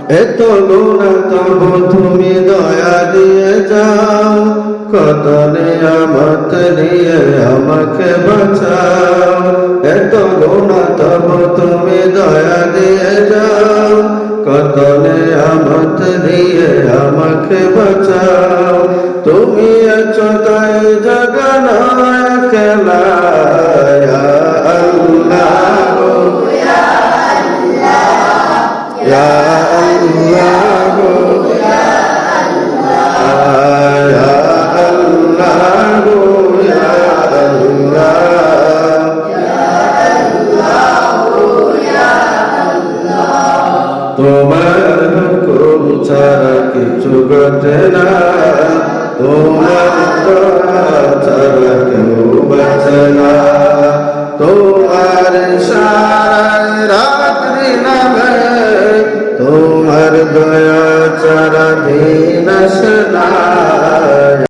এত গুণা তবু তুমি দয়া দিয়ে যাও, কত নিয়ামত দিয়ে আমাকে বাঁচাও। এত গুণা তবু তুমি দয়া দিয়ে যাও, কত নিয়ামত দিয়ে আমাকে বাঁচাও। তুমি আছো তাই জগনা একলা, ইয়া আল্লাহ ইয়া আল্লাহ ইয়া তোমার হুকুম ছাড়া কিছু ঘটে না, তোমার দয়া ছাড়া কেউ বাঁচে না। তোমার ইশারায় রাত্রি নামে, তোমার দয়া ছাড়া দিন আসে না।